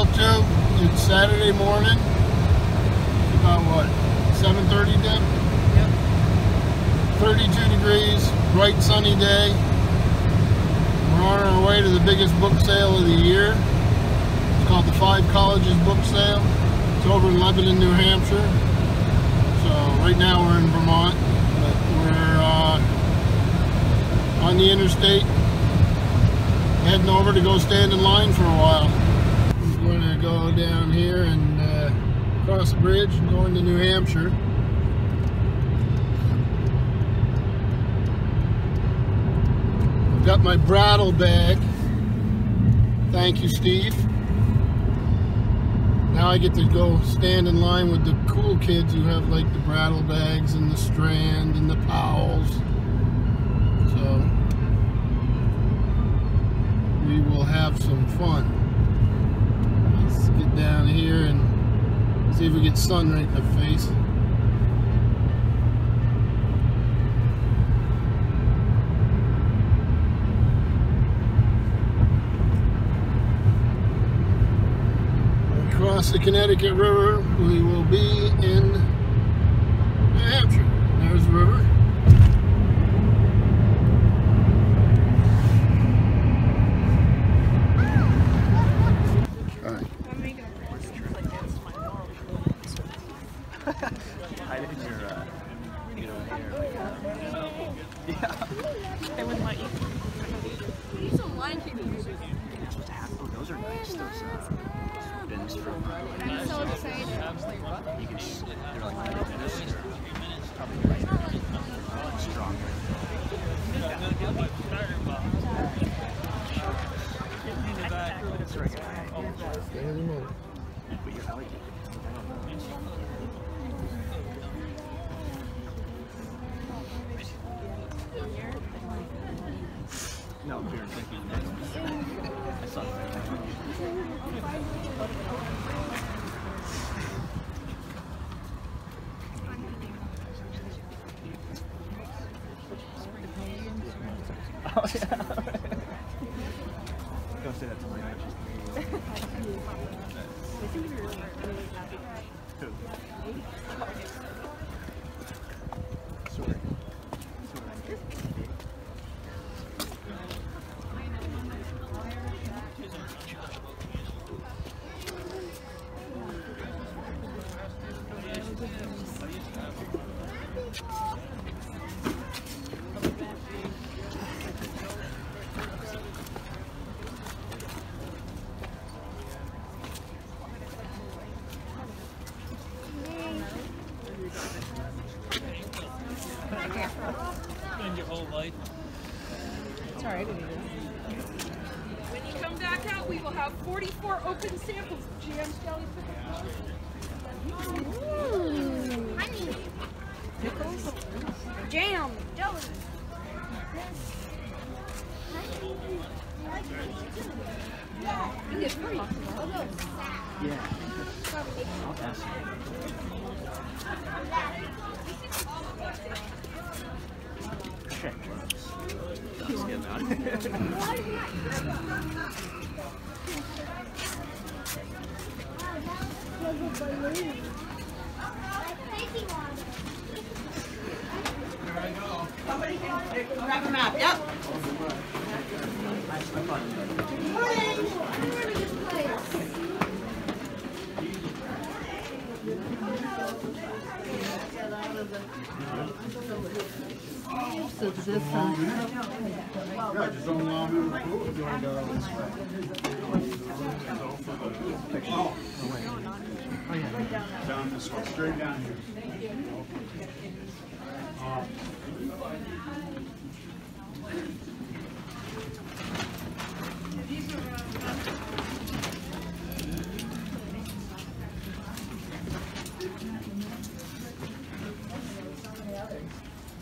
well too. It's Saturday morning. It's about what, 7:30 Deb? Yep. 32 degrees, bright sunny day. We're on our way to the biggest book sale of the year. It's called the 5 Colleges Book Sale. It's over in Lebanon, New Hampshire. So right now we're in Vermont, but we're on the interstate, heading over to go stand in line for a while. We're going to go down here and cross the bridge and go into New Hampshire. I've got my brattle bag. Thank you, Steve. Now I get to go stand in line with the cool kids who have like the brattle bags and the strand and the powels. So we will have some fun. Let's get down here and see if we get sun right in the face. Across the Connecticut River, we will be in New Hampshire. There's the river. All right. I did your, yeah. And with my these are line keepers. Oh, those are nice. Those bins from. I'm so excited. You can. They're like 3 minutes. Probably right. Stronger. That's right. But you're alligator. No, beer and drinking. I saw that. Oh, yeah. Don't say that to my Sorry. Your whole life. It's alright. When you come back out, we will have 44 open samples of jams, jellies, Honey. Pickles. Jam. Jelly. I think it's free. Yeah. I'll ask you. Chekhovs. Let's get out of here. Somebody can grab them out. Yep. So does this yeah, just don't allow me to go this way. Down this way, straight down here.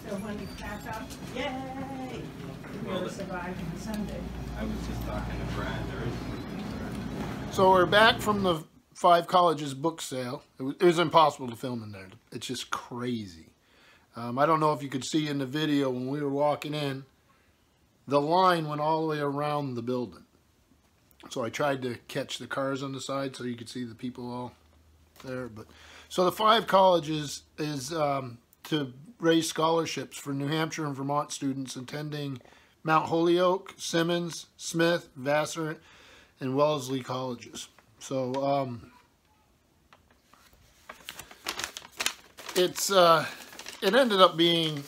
So when we pack up, yay! We'll survive on Sunday. I was just talking to Brad. So we're back from the 5 Colleges book sale. It was impossible to film in there. It's just crazy. I don't know if you could see in the video when we were walking in, the line went all the way around the building. So I tried to catch the cars on the side so you could see the people all there. But so the 5 colleges is to raise scholarships for New Hampshire and Vermont students attending Mount Holyoke, Simmons, Smith, Vassar, and Wellesley colleges. So it ended up being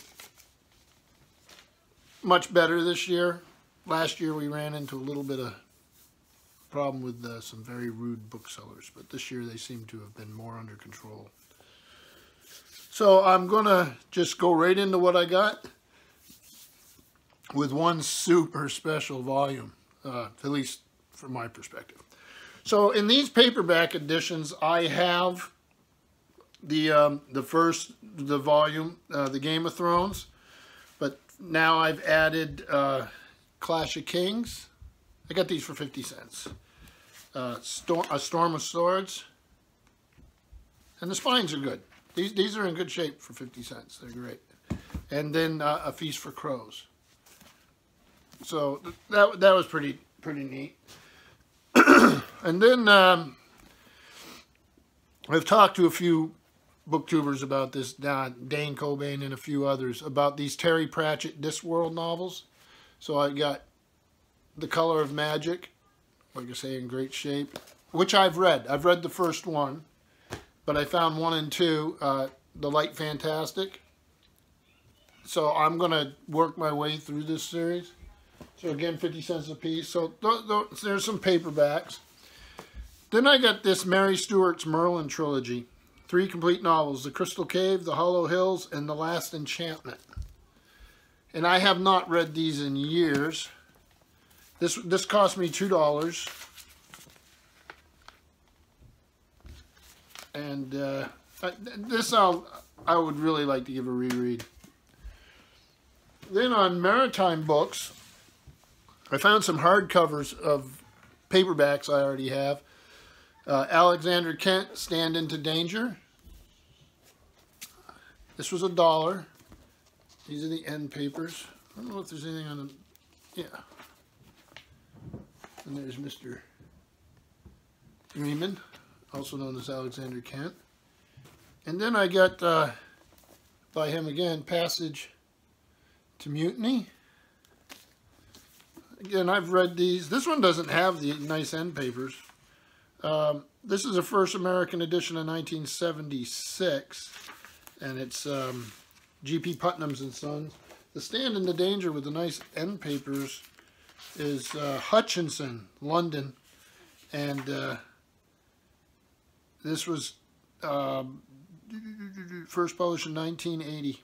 much better this year. Last year we ran into a little bit of problem with some very rude booksellers, but this year they seem to have been more under control. So I'm gonna just go right into what I got with one super special volume, at least from my perspective. So in these paperback editions, I have the volume, the Game of Thrones, but now I've added Clash of Kings. I got these for 50 cents. A Storm of Swords, and the spines are good. These are in good shape for 50 cents. They're great. And then A Feast for Crows. So that was pretty neat. And then I've talked to a few booktubers about this, Dane Cobain and a few others, about these Terry Pratchett Discworld novels. So I got The Color of Magic, like I say, in great shape, which I've read. I've read the first one, but I found 1 and 2, The Light Fantastic. So I'm going to work my way through this series. So again, 50 cents a piece. So there's some paperbacks. Then I got this Mary Stewart's Merlin trilogy. 3 complete novels, The Crystal Cave, The Hollow Hills, and The Last Enchantment. And I have not read these in years. This cost me $2. And this I would really like to give a reread. Then on Maritime Books, I found some hardcovers of paperbacks I already have. Alexander Kent, Stand Into Danger. This was $1. These are the end papers. I don't know if there's anything on them. Yeah. And there's Mr. Freeman, also known as Alexander Kent. And then I got, by him again, Passage to Mutiny. Again, I've read these. This one doesn't have the nice end papers. This is a first American edition of 1976, and it's G.P. Putnam's and Sons. The Stand Into Danger with the nice end papers is Hutchinson, London, and this was first published in 1980.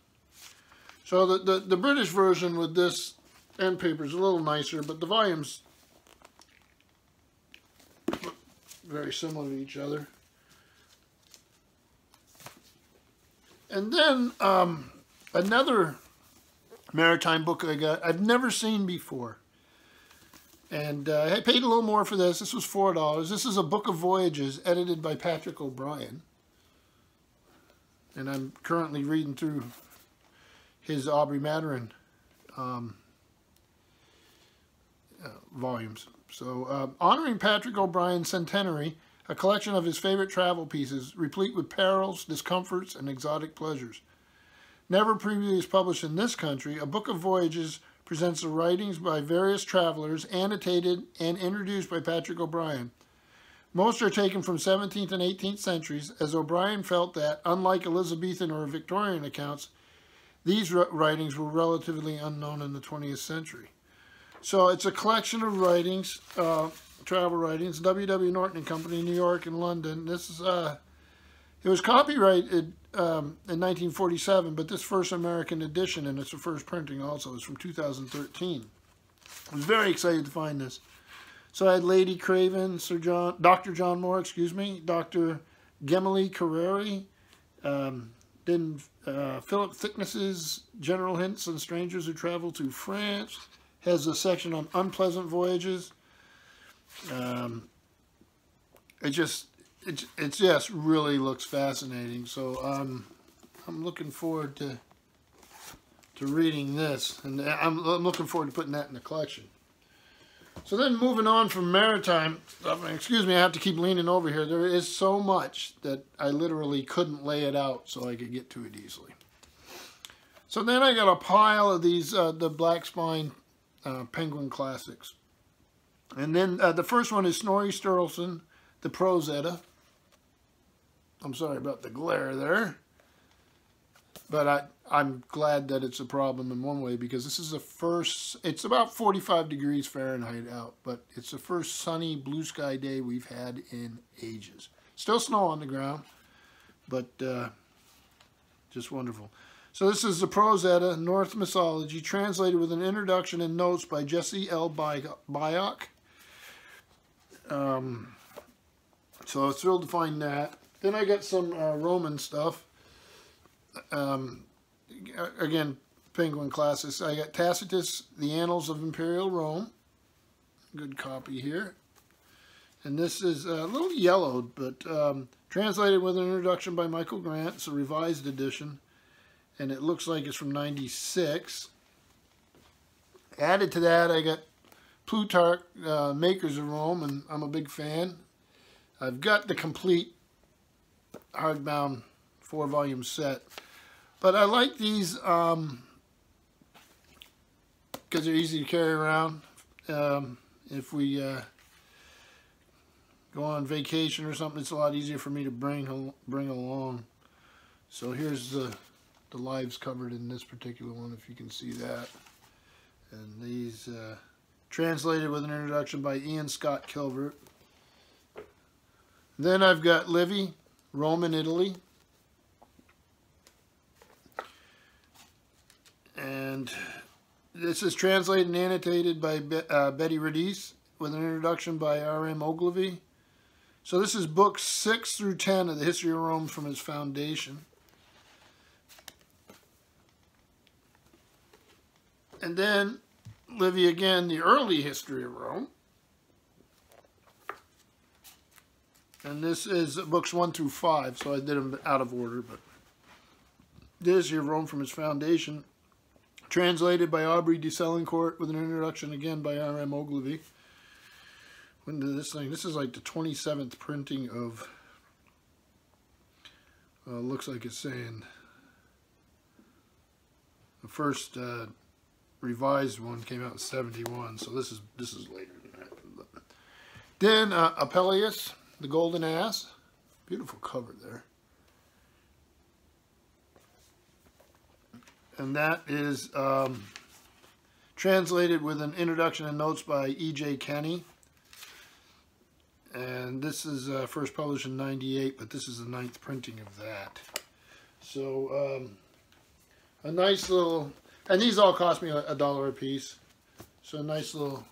So the British version with this end paper is a little nicer, but the volumes look very similar to each other. And then another maritime book I got, I've never seen before. And I paid a little more for this. This was $4. This is A Book of Voyages, edited by Patrick O'Brien. And I'm currently reading through his Aubrey Maturin volumes. So, honoring Patrick O'Brien's centenary, a collection of his favorite travel pieces, replete with perils, discomforts, and exotic pleasures. Never previously published in this country, A Book of Voyages presents the writings by various travelers, annotated and introduced by Patrick O'Brien. Most are taken from 17th and 18th centuries, as O'Brien felt that, unlike Elizabethan or Victorian accounts, these writings were relatively unknown in the 20th century. So it's a collection of writings, travel writings, W.W. Norton and Company, New York and London. This is, it was copyrighted in 1947, but this first American edition, and it's the first printing also, is from 2013. I was very excited to find this. So I had Lady Craven, Dr. John Moore, Dr. Gemily Carreri, then Philip Thickness's General Hints on Strangers Who Travel to France, has a section on unpleasant voyages. It just really looks fascinating. So I'm looking forward to reading this, and I'm looking forward to putting that in the collection. So then moving on from maritime stuff, and excuse me, I have to keep leaning over here. There is so much that I literally couldn't lay it out so I could get to it easily. So then I got a pile of these, the Black Spine Penguin Classics. And then the first one is Snorri Sturluson, the Prose Edda. I'm sorry about the glare there. But I'm glad that it's a problem in one way, because this is the first, it's about 45 degrees Fahrenheit out, but it's the first sunny blue sky day we've had in ages. Still snow on the ground, but just wonderful. So this is the Prose Edda, Norse mythology, translated with an introduction and notes by Jesse L. Byock. So I was thrilled to find that. Then I got some Roman stuff. Again, Penguin Classics. I got Tacitus, The Annals of Imperial Rome. Good copy here. And this is a little yellowed, but translated with an introduction by Michael Grant. It's a revised edition, and it looks like it's from '96. Added to that, I got Plutarch, Makers of Rome, and I'm a big fan. I've got the complete hardbound 4-volume set. But I like these because they're easy to carry around. If we go on vacation or something, it's a lot easier for me to bring along. So here's the lives covered in this particular one, if you can see that. And these translated with an introduction by Ian Scott Kilbert. Then I've got Livy, Rome and Italy. And this is translated and annotated by Betty Radice with an introduction by R.M. Ogilvy. So this is books 6 through 10 of the History of Rome from its foundation. And then Livy again, the early history of Rome. And this is books 1 through 5, so I did them out of order, but the History of Rome from its foundation. Translated by Aubrey de Selincourt with an introduction again by R.M. Ogilvy. When did this thing? This is like the 27th printing of, looks like it's saying, the first revised one came out in '71, so this is later than that. Then Apellius, the Golden Ass. Beautiful cover there. And that is translated with an introduction and notes by E.J. Kenny. And this is first published in '98, but this is the 9th printing of that. So a nice little, and these all cost me $1 a piece. So a nice little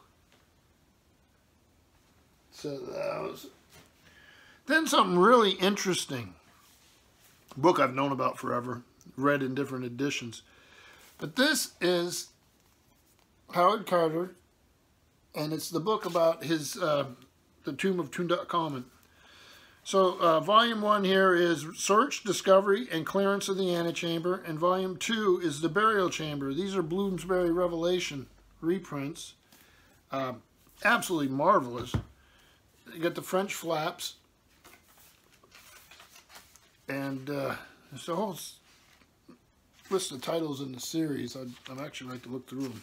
set of those. Then something really interesting. A book I've known about forever, read in different editions. But this is Howard Carter, and it's the book about his the tomb of Tutankhamun. So volume 1 here is Search, Discovery, and Clearance of the Antechamber, and volume 2 is The Burial Chamber. These are Bloomsbury Revelation reprints. Absolutely marvelous. You got the French flaps, and there's a whole list of titles in the series. I'd actually like to look through them.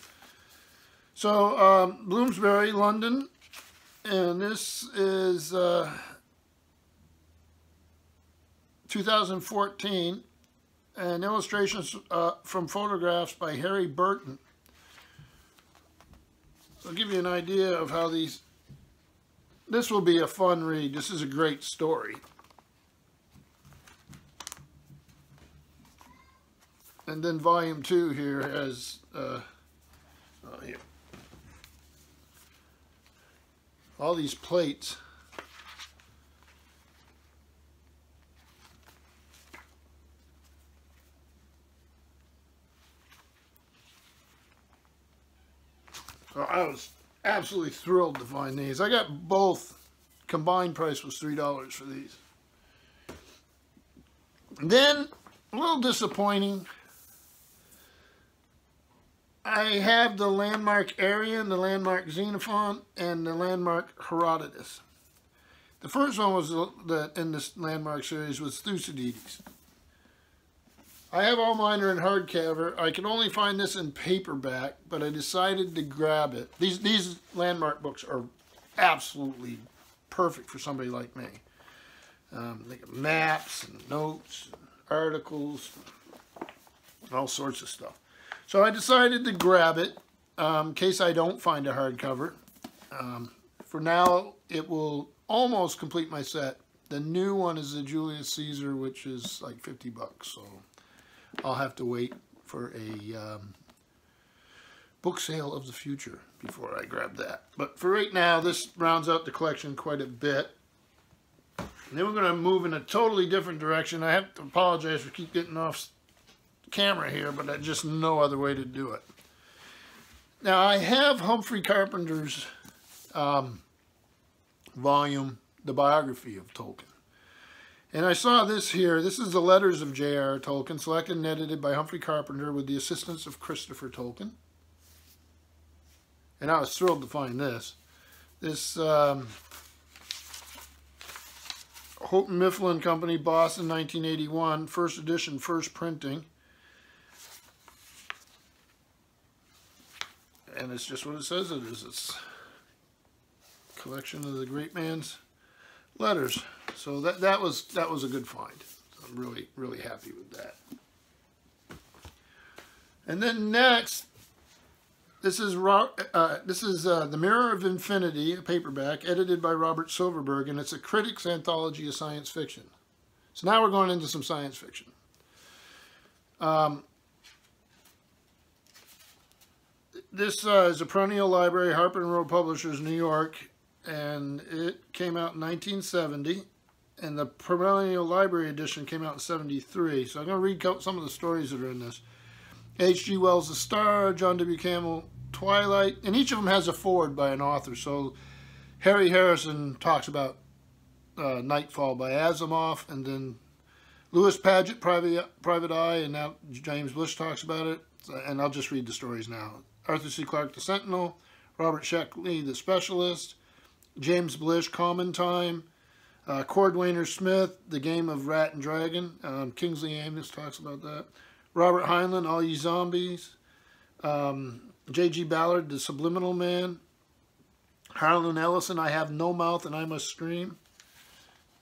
So Bloomsbury, London, and this is 2014, and illustrations from photographs by Harry Burton. I'll give you an idea of how these, this will be a fun read. This is a great story. And then volume 2 here has here. All these plates. So I was absolutely thrilled to find these. I got both. Combined price was $3 for these. Then, a little disappointing. I have the landmark Arian, the landmark Xenophon, and the landmark Herodotus. The first one was in this landmark series was Thucydides. I have all mine are in hardcover. I can only find this in paperback, but I decided to grab it. These landmark books are absolutely perfect for somebody like me. They got maps and notes, and articles, and all sorts of stuff. So I decided to grab it in case I don't find a hardcover. For now, it will almost complete my set. The new one is the Julius Caesar, which is like 50 bucks. So I'll have to wait for a book sale of the future before I grab that. But for right now, this rounds out the collection quite a bit. And then we're going to move in a totally different direction. I have to apologize for keep getting off camera here, but I just no other way to do it. Now I have Humphrey Carpenter's volume, The Biography of Tolkien. And I saw this here. This is the letters of J.R.R. Tolkien, selected and edited by Humphrey Carpenter with the assistance of Christopher Tolkien. And I was thrilled to find this. This Houghton Mifflin Company, Boston, 1981, first edition, first printing. And it's just what it says it is. It's a collection of the great man's letters. So that was a good find. I'm really happy with that. And then next, this is The Mirror of Infinity, a paperback, edited by Robert Silverberg, and it's a critic's anthology of science fiction. So now we're going into some science fiction. This is a perennial library, Harper & Row Publishers, New York, and it came out in 1970, and the perennial library edition came out in 73. So I'm going to read some of the stories that are in this. H.G. Wells' The Star, John W. Campbell, Twilight, and each of them has a foreword by an author. So Harry Harrison talks about Nightfall by Asimov, and then Lewis Paget, Private Eye, and now James Blish talks about it. And I'll just read the stories now. Arthur C. Clarke, The Sentinel, Robert Sheckley, The Specialist, James Blish, Common Time, Cordwainer Smith, The Game of Rat and Dragon, Kingsley Amis talks about that, Robert Heinlein, All Ye Zombies, J.G. Ballard, The Subliminal Man, Harlan Ellison, I Have No Mouth and I Must Scream,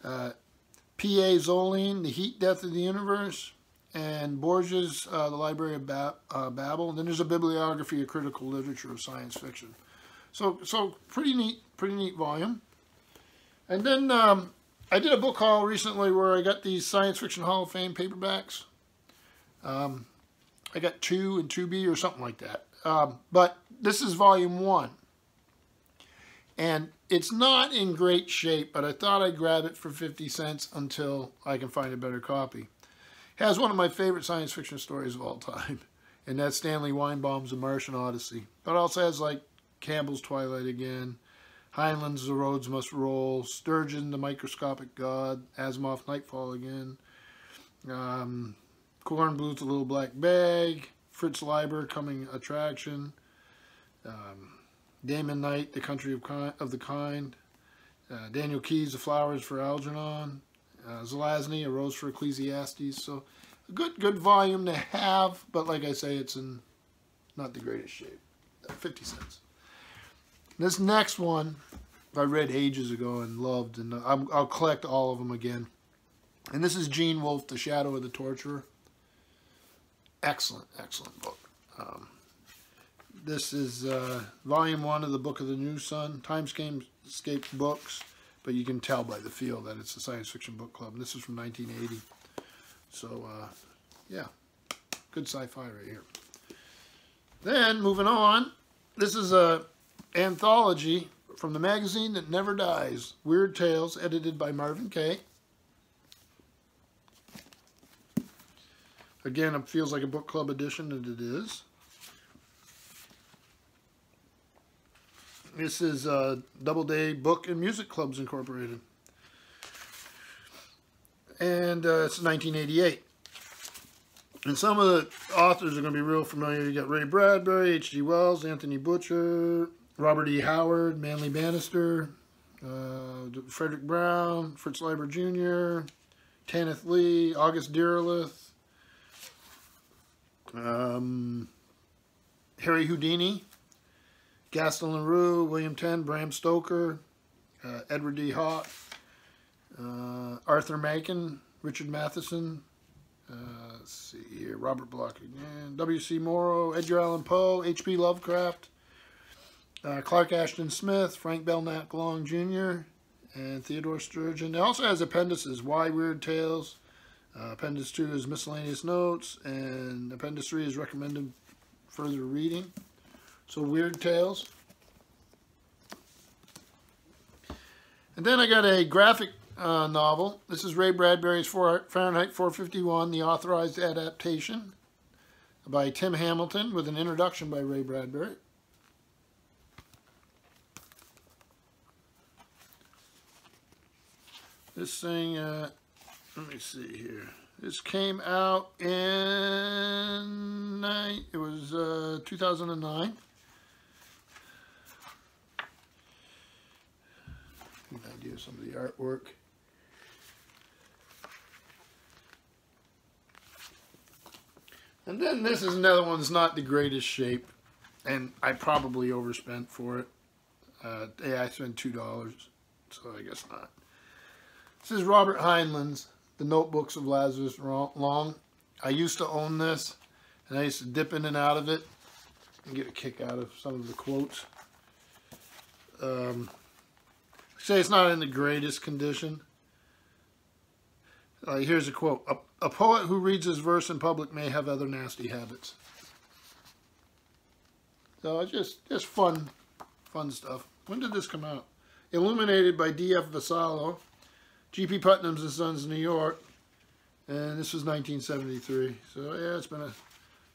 P.A. Zoline, The Heat, Death of the Universe, and Borges, The Library of Babel. And then there's a bibliography of critical literature of science fiction. So pretty neat volume. And then I did a book haul recently where I got these Science Fiction Hall of Fame paperbacks. I got 2 and 2B or something like that. But this is volume 1. And it's not in great shape, but I thought I'd grab it for 50 cents until I can find a better copy. It has one of my favorite science fiction stories of all time, and that's Stanley Weinbaum's The Martian Odyssey. But it also has like Campbell's Twilight again, Heinlein's The Roads Must Roll, Sturgeon, The Microscopic God, Asimov, Nightfall again, Kornbluth, The Little Black Bag, Fritz Leiber, Coming Attraction, Damon Knight, The Country of the Kind, Daniel Keyes, The Flowers for Algernon, Zelazny, A Rose for Ecclesiastes. So a good volume to have, but like I say, it's in not the greatest shape. 50 cents. This next one I read ages ago and loved, and I'll collect all of them again. And this is Gene Wolfe, The Shadow of the Torturer. Excellent book. This is volume 1 of the Book of the New Sun, Timescape books, but you can tell by the feel that it's a science fiction book club. And this is from 1980. So, yeah, good sci-fi right here. Then, moving on, this is a anthology from the magazine that never dies, Weird Tales, edited by Marvin Kaye. Again, it feels like a book club edition, and it is. This is Doubleday Book and Music Clubs Incorporated. And it's 1988. And some of the authors are going to be real familiar. You got Ray Bradbury, H.G. Wells, Anthony Butcher, Robert E. Howard, Manly Bannister, Frederick Brown, Fritz Leiber Jr., Tanith Lee, August Dearlith, Harry Houdini, Gaston Leroux, William Tenn, Bram Stoker, Edward D. Hawke, Arthur Machen, Richard Matheson, let's see here, Robert Bloch again, W.C. Morrow, Edgar Allan Poe, H.P. Lovecraft, Clark Ashton Smith, Frank Belknap Long Jr., and Theodore Sturgeon. It also has appendices, Why Weird Tales. Appendix 2 is miscellaneous notes, and Appendix 3 is recommended further reading. So Weird Tales. And then I got a graphic novel. This is Ray Bradbury's Fahrenheit 451, the authorized adaptation by Tim Hamilton, with an introduction by Ray Bradbury. This thing, let me see here. This came out in, it was 2009. An idea of some of the artwork. And then this is another one that's not the greatest shape, and I probably overspent for it. Yeah, I spent $2, so I guess not. This is Robert Heinlein's The Notebooks of Lazarus Long. I used to own this, and I used to dip in and out of it and get a kick out of some of the quotes. Say it's not in the greatest condition. Here's a quote. A poet who reads his verse in public may have other nasty habits. So it's just fun stuff. When did this come out? Illuminated by D.F. Vassallo. G.P. Putnam's and Sons, New York, and this was 1973. So yeah, it's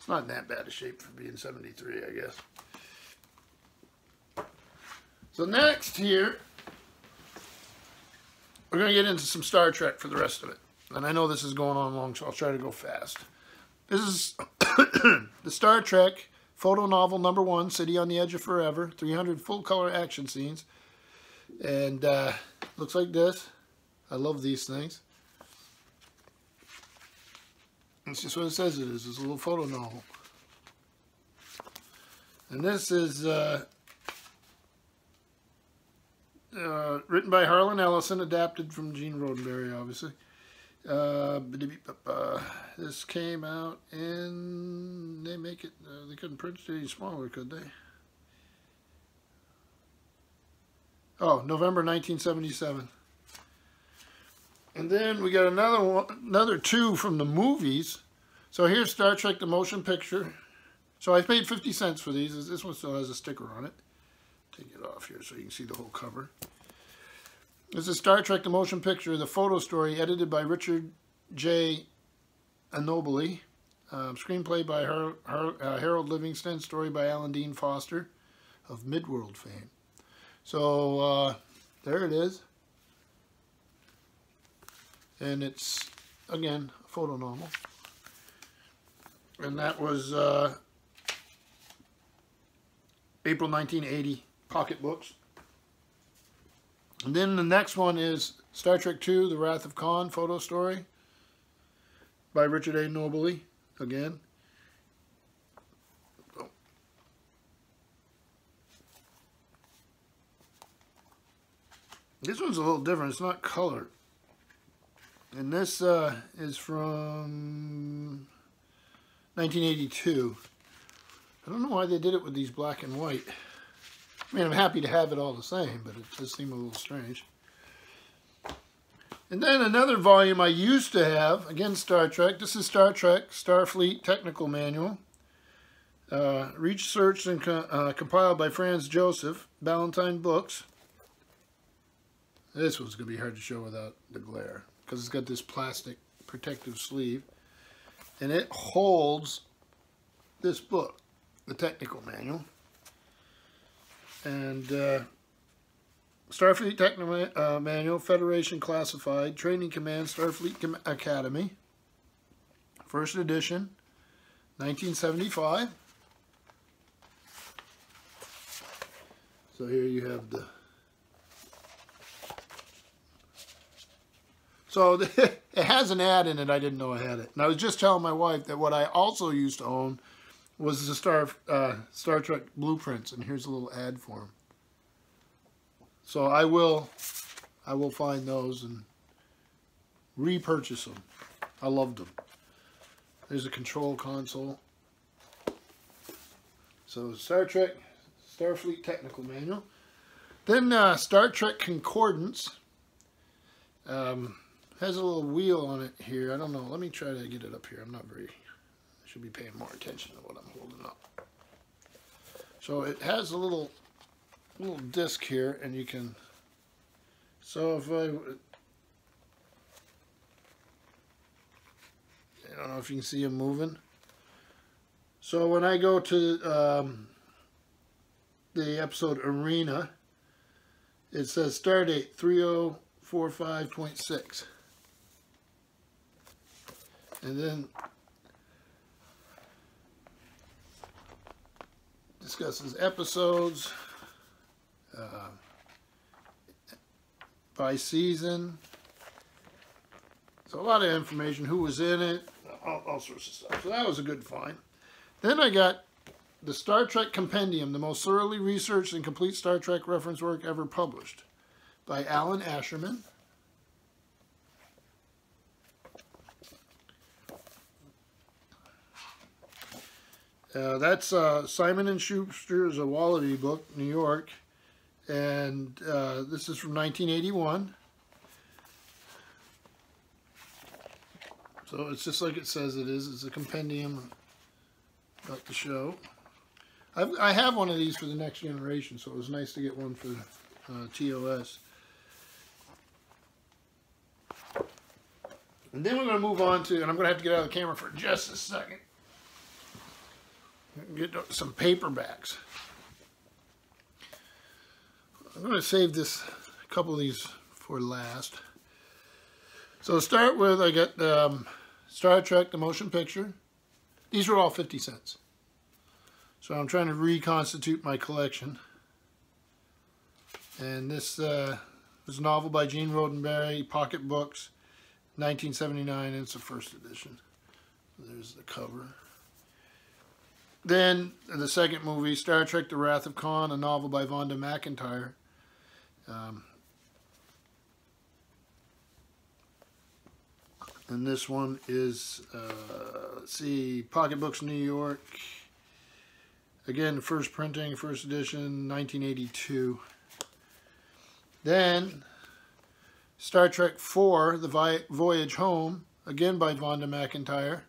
not in that bad a shape for being 73, I guess. So next here, we're going to get into some Star Trek for the rest of it. And I know this is going on long, so I'll try to go fast. This is the Star Trek photo novel #1, City on the Edge of Forever, 300 full-color action scenes. And looks like this. I love these things. It's just what it says it is. It's a little photo novel. And this is written by Harlan Ellison, adapted from Gene Roddenberry, obviously. This came out in, they make it, they couldn't print it any smaller, could they? Oh, November 1977. And then we got another two from the movies. So here's Star Trek the Motion Picture. So I paid 50 cents for these. This one still has a sticker on it. Take it off here so you can see the whole cover. This is Star Trek the Motion Picture, the photo story, edited by Richard J. Anobili. Screenplay by Harold Livingston. Story by Alan Dean Foster of Midworld fame. So there it is. And it's, again, a photo novel. And that was April 1980, pocketbooks. And then the next one is Star Trek II, The Wrath of Khan, photo story by Richard A. Nobili, again. This one's a little different. It's not colored. And this is from 1982. I don't know why they did it with these black and white. I mean, I'm happy to have it all the same, but it does seem a little strange. And then another volume I used to have, again Star Trek. This is Star Trek Starfleet Technical Manual. Researched and compiled by Franz Joseph, Ballantine Books. This one's going to be hard to show without the glare, because it's got this plastic protective sleeve. And it holds this book, the technical manual. And Starfleet Technical Manual, Federation Classified, Training Command, Starfleet Academy. First edition. 1975. So here you have the... So it has an ad in it. I didn't know I had it. And I was just telling my wife that what I also used to own was the Star Trek blueprints. And here's a little ad for them. So I will find those and repurchase them. I loved them. There's a control console. So Star Trek, Starfleet Technical Manual. Then Star Trek Concordance. Has a little wheel on it here. I don't know. Let me try to get it up here. I'm not very... I should be paying more attention to what I'm holding up. So it has a little disc here, and you can... So if I don't know if you can see them moving. So when I go to the episode Arena, it says Stardate 3045.6. And then discusses episodes by season. So a lot of information, who was in it, all sorts of stuff. So that was a good find. Then I got the Star Trek Compendium, the most thoroughly researched and complete Star Trek reference work ever published, by Alan Asherman. That's Simon & Schuster's A Wallaby book, New York, and this is from 1981. So it's just like it says it is. It's a compendium about the show. I have one of these for the Next Generation, so it was nice to get one for TOS. And then we're going to move on to, and I'm going to have to get out of the camera for just a second. Get some paperbacks. I'm going to save a couple of these for last. So to start with, I got Star Trek, the motion picture. These were all 50 cents. So I'm trying to reconstitute my collection. And this was a novel by Gene Roddenberry, Pocket Books, 1979, and it's the first edition. There's the cover. Then the second movie, Star Trek The Wrath of Khan, a novel by Vonda McIntyre. And this one is, let's see, Pocket Books New York. Again, first printing, first edition, 1982. Then Star Trek IV, The Voyage Home, again by Vonda McIntyre.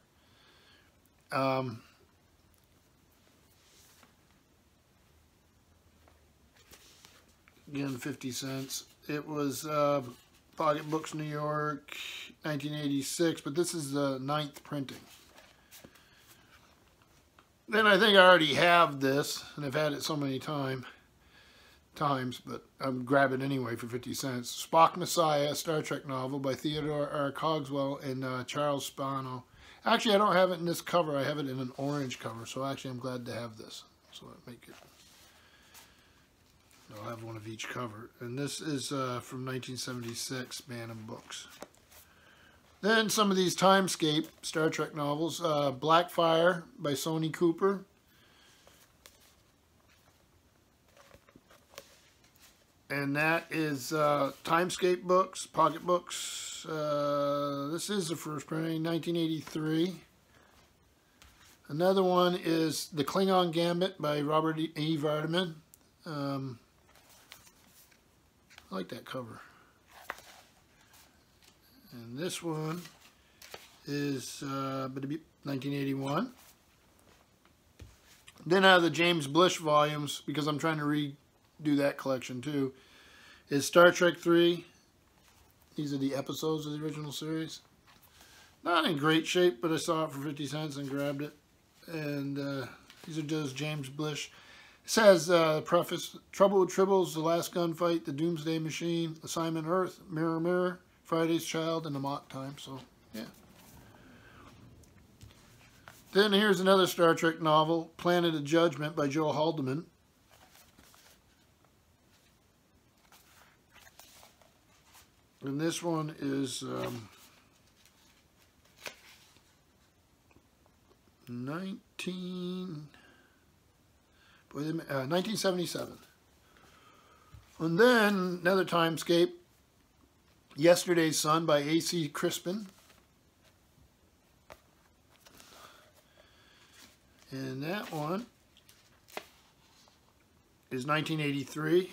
Again, 50 cents. It was Pocket Books New York, 1986, but this is the 9th printing. Then I think I already have this, and I've had it so many times, but I'm grabbing it anyway for 50 cents. Spock Messiah, Star Trek novel by Theodore R. Cogswell and Charles Spano. Actually, I don't have it in this cover. I have it in an orange cover, so actually I'm glad to have this. So I make it. I'll have one of each cover. And this is from 1976, Bantam Books. Then some of these Timescape Star Trek novels. Blackfire by Sonny Cooper. And that is Timescape books, Pocket Books. This is the first printing, 1983. Another one is The Klingon Gambit by Robert E. Vardaman. I like that cover. And this one is 1981. Then out of the James Blish volumes, because I'm trying to redo that collection too, is Star Trek 3. These are the episodes of the original series. Not in great shape, but I saw it for 50 cents and grabbed it. And these are just James Blish. It says, preface, Trouble with Tribbles, The Last Gunfight, The Doomsday Machine, Assignment Earth, Mirror Mirror, Friday's Child, and The Mock Time. So, yeah. Then here's another Star Trek novel, Planet of Judgment by Joe Haldeman. And this one is 1977. And then another Timescape, Yesterday's Sun by A.C. Crispin. And that one is 1983.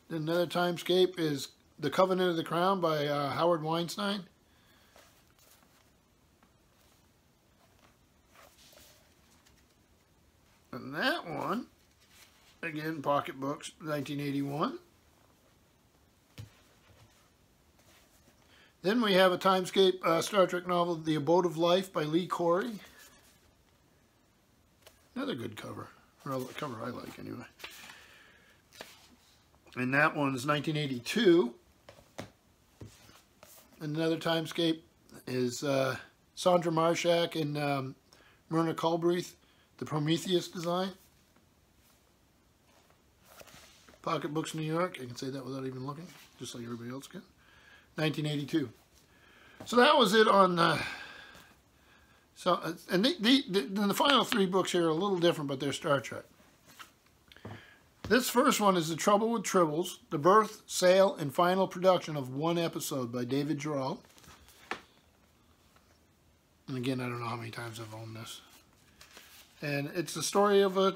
Then another Timescape is The Covenant of the Crown by Howard Weinstein. And that one, again, pocketbooks, 1981. Then we have a Timescape Star Trek novel, The Abode of Life by Lee Corey. Another good cover, or a cover I like anyway. And that one is 1982. And another Timescape is Sandra Marshak and Myrna Culbreath, The Prometheus Design. Pocketbooks, New York. I can say that without even looking, just like everybody else can. 1982. So that was it on. And the final three books here are a little different, but they're Star Trek. This first one is The Trouble with Tribbles, the birth, sale, and final production of one episode by David Gerald. And again, I don't know how many times I've owned this. And it's the story of a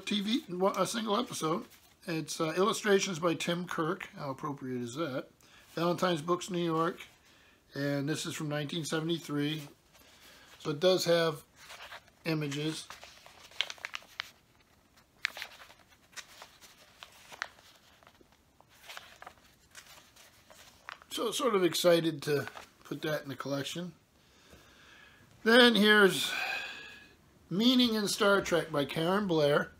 single episode. It's illustrations by Tim Kirk. How appropriate is that? Valentine's Books, New York. And this is from 1973. So it does have images. So sort of excited to put that in the collection. Then here's Meaning in Star Trek by Karen Blair.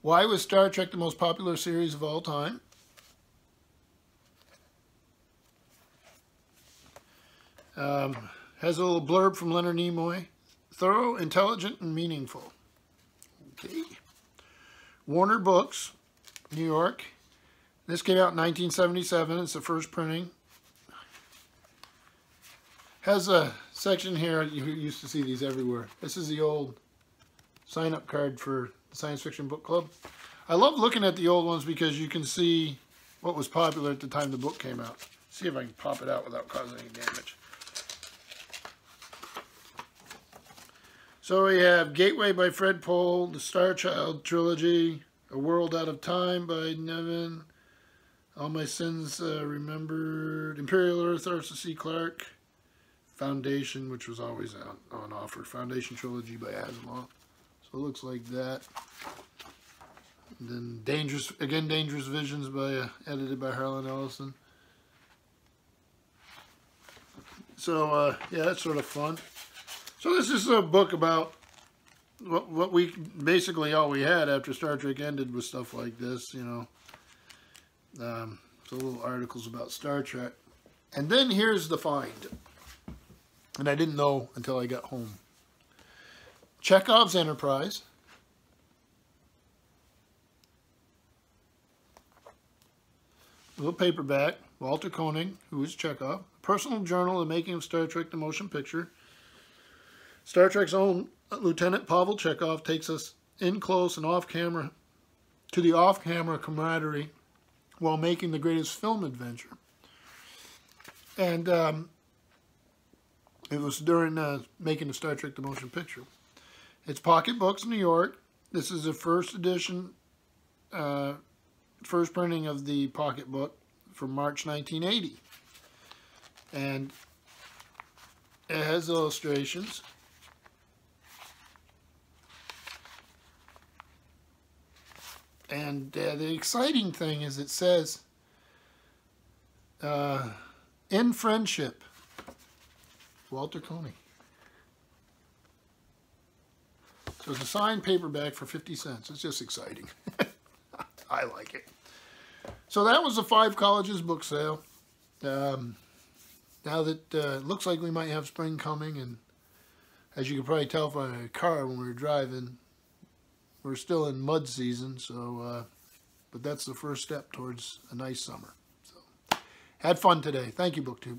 Why was Star Trek the most popular series of all time? Has a little blurb from Leonard Nimoy. Thorough, intelligent, and meaningful. Okay. Warner Books, New York. This came out in 1977. It's the first printing. Has a section here. You used to see these everywhere. This is the old sign-up card for the Science Fiction Book Club. I love looking at the old ones because you can see what was popular at the time the book came out. See if I can pop it out without causing any damage. So we have Gateway by Fred Pohl, the Star Child Trilogy, A World Out of Time by Nevin, All My Sins Remembered, Imperial Earth, Arthur C. Clarke, Foundation, which was always on offer, Foundation Trilogy by Asimov. So it looks like that. And then Dangerous Visions by edited by Harlan Ellison. So yeah, that's sort of fun. So this is a book about what we basically all we had after Star Trek ended was stuff like this, you know. So little articles about Star Trek. And then here's the find. And I didn't know until I got home. Chekhovs Enterprise. A little paperback. Walter Koenig, who is Chekhov. Personal journal, The Making of Star Trek, the motion picture. Star Trek's own Lieutenant Pavel Chekhov takes us in close and off-camera to the off-camera camaraderie while making the greatest film adventure. And it was during making of Star Trek the motion picture. It's Pocketbooks, New York. This is the first edition, first printing of the pocketbook from March 1980. And it has illustrations. And the exciting thing is it says, in friendship, Walter Koenig. So it's a signed paperback for 50 cents. It's just exciting. I like it. So that was the 5 Colleges book sale. Now that it looks like we might have spring coming, and As you can probably tell from my car when we were driving, we're still in mud season, so but that's the first step towards a nice summer. So, had fun today. Thank you, BookTube.